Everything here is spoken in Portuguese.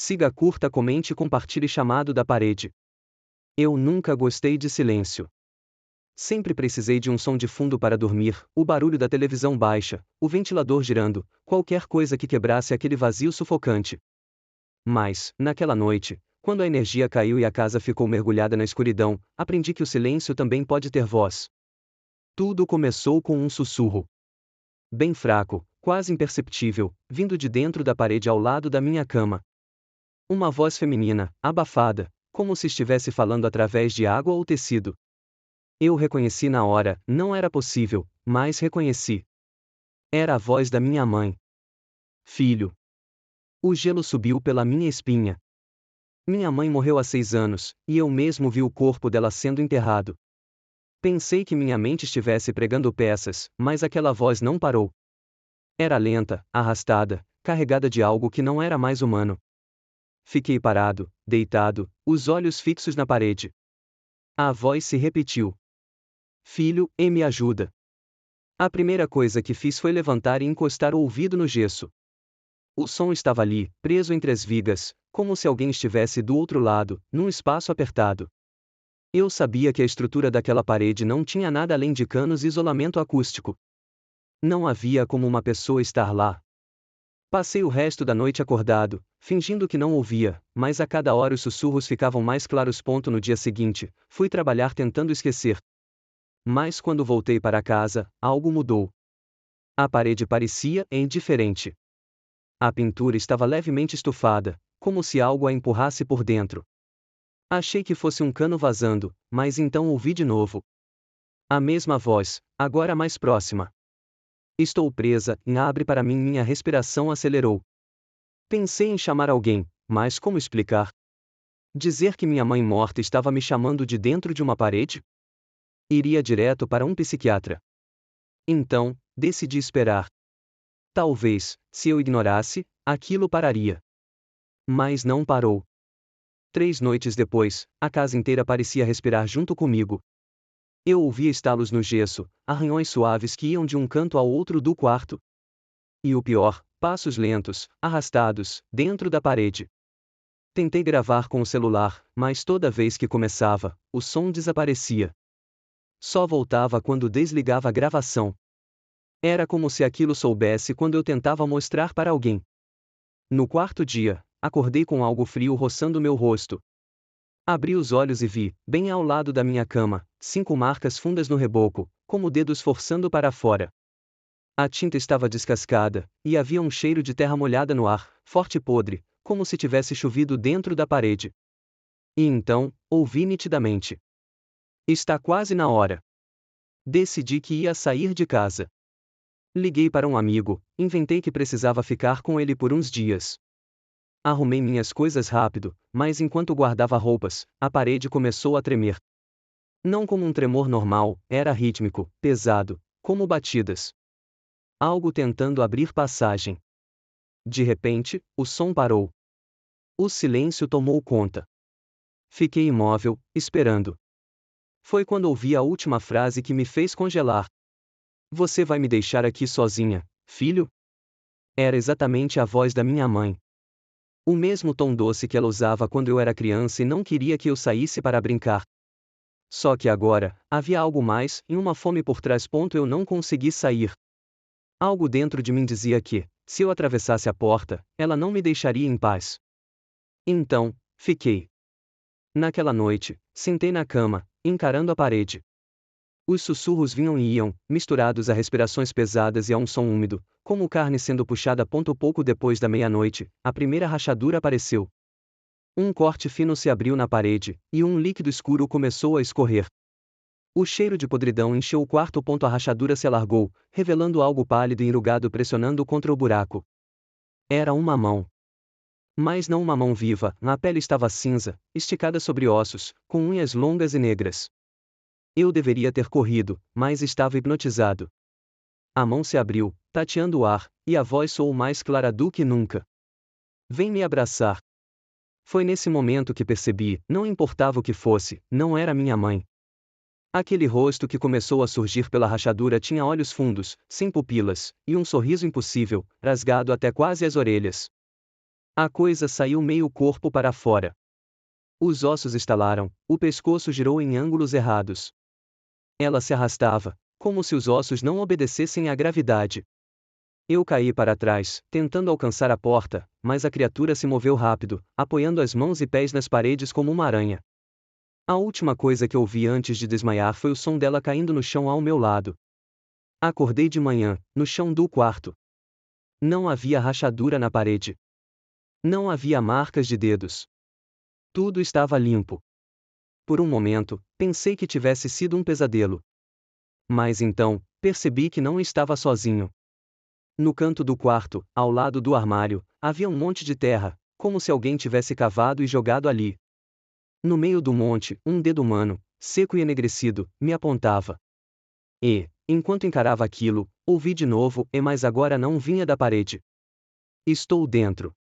Siga, curta, comente e compartilhe. Chamado da parede. Eu nunca gostei de silêncio. Sempre precisei de um som de fundo para dormir, o barulho da televisão baixa, o ventilador girando, qualquer coisa que quebrasse aquele vazio sufocante. Mas, naquela noite, quando a energia caiu e a casa ficou mergulhada na escuridão, aprendi que o silêncio também pode ter voz. Tudo começou com um sussurro. Bem fraco, quase imperceptível, vindo de dentro da parede ao lado da minha cama. Uma voz feminina, abafada, como se estivesse falando através de água ou tecido. Eu reconheci na hora, não era possível, mas reconheci. Era a voz da minha mãe. Filho. O gelo subiu pela minha espinha. Minha mãe morreu há 6 anos, e eu mesmo vi o corpo dela sendo enterrado. Pensei que minha mente estivesse pregando peças, mas aquela voz não parou. Era lenta, arrastada, carregada de algo que não era mais humano. Fiquei parado, deitado, os olhos fixos na parede. A voz se repetiu. Filho, me ajuda. A primeira coisa que fiz foi levantar e encostar o ouvido no gesso. O som estava ali, preso entre as vigas, como se alguém estivesse do outro lado, num espaço apertado. Eu sabia que a estrutura daquela parede não tinha nada além de canos e isolamento acústico. Não havia como uma pessoa estar lá. Passei o resto da noite acordado, fingindo que não ouvia, mas a cada hora os sussurros ficavam mais claros. No dia seguinte, fui trabalhar tentando esquecer. Mas quando voltei para casa, algo mudou. A parede parecia indiferente. A pintura estava levemente estufada, como se algo a empurrasse por dentro. Achei que fosse um cano vazando, mas então ouvi de novo. A mesma voz, agora mais próxima. Estou presa, abre para mim. Minha respiração acelerou. Pensei em chamar alguém, mas como explicar? Dizer que minha mãe morta estava me chamando de dentro de uma parede? Iria direto para um psiquiatra. Então, decidi esperar. Talvez, se eu ignorasse, aquilo pararia. Mas não parou. 3 noites depois, a casa inteira parecia respirar junto comigo. Eu ouvia estalos no gesso, arranhões suaves que iam de um canto ao outro do quarto. E o pior, passos lentos, arrastados, dentro da parede. Tentei gravar com o celular, mas toda vez que começava, o som desaparecia. Só voltava quando desligava a gravação. Era como se aquilo soubesse quando eu tentava mostrar para alguém. No quarto dia, acordei com algo frio roçando meu rosto. Abri os olhos e vi, bem ao lado da minha cama, 5 marcas fundas no reboco, como dedos forçando para fora. A tinta estava descascada, e havia um cheiro de terra molhada no ar, forte e podre, como se tivesse chovido dentro da parede. E então, ouvi nitidamente. Está quase na hora. Decidi que ia sair de casa. Liguei para um amigo, inventei que precisava ficar com ele por uns dias. Arrumei minhas coisas rápido, mas enquanto guardava roupas, a parede começou a tremer. Não como um tremor normal, era rítmico, pesado, como batidas. Algo tentando abrir passagem. De repente, o som parou. O silêncio tomou conta. Fiquei imóvel, esperando. Foi quando ouvi a última frase que me fez congelar. Você vai me deixar aqui sozinha, filho? Era exatamente a voz da minha mãe. O mesmo tom doce que ela usava quando eu era criança e não queria que eu saísse para brincar. Só que agora, havia algo mais, e uma fome por trás. Eu não consegui sair. Algo dentro de mim dizia que, se eu atravessasse a porta, ela não me deixaria em paz. Então, fiquei. Naquela noite, sentei na cama, encarando a parede. Os sussurros vinham e iam, misturados a respirações pesadas e a um som úmido, como carne sendo puxada. Pouco depois da meia-noite, a primeira rachadura apareceu. Um corte fino se abriu na parede, e um líquido escuro começou a escorrer. O cheiro de podridão encheu o quarto. A rachadura se alargou, revelando algo pálido e enrugado pressionando contra o buraco. Era uma mão. Mas não uma mão viva, a pele estava cinza, esticada sobre ossos, com unhas longas e negras. Eu deveria ter corrido, mas estava hipnotizado. A mão se abriu, tateando o ar, e a voz soou mais clara do que nunca. Vem me abraçar. Foi nesse momento que percebi, não importava o que fosse, não era minha mãe. Aquele rosto que começou a surgir pela rachadura tinha olhos fundos, sem pupilas, e um sorriso impossível, rasgado até quase as orelhas. A coisa saiu meio corpo para fora. Os ossos estalaram, o pescoço girou em ângulos errados. Ela se arrastava, como se os ossos não obedecessem à gravidade. Eu caí para trás, tentando alcançar a porta, mas a criatura se moveu rápido, apoiando as mãos e pés nas paredes como uma aranha. A última coisa que ouvi antes de desmaiar foi o som dela caindo no chão ao meu lado. Acordei de manhã, no chão do quarto. Não havia rachadura na parede. Não havia marcas de dedos. Tudo estava limpo. Por um momento, pensei que tivesse sido um pesadelo. Mas então, percebi que não estava sozinho. No canto do quarto, ao lado do armário, havia um monte de terra, como se alguém tivesse cavado e jogado ali. No meio do monte, um dedo humano, seco e enegrecido, me apontava. E, enquanto encarava aquilo, ouvi de novo, mas agora não vinha da parede. Estou dentro.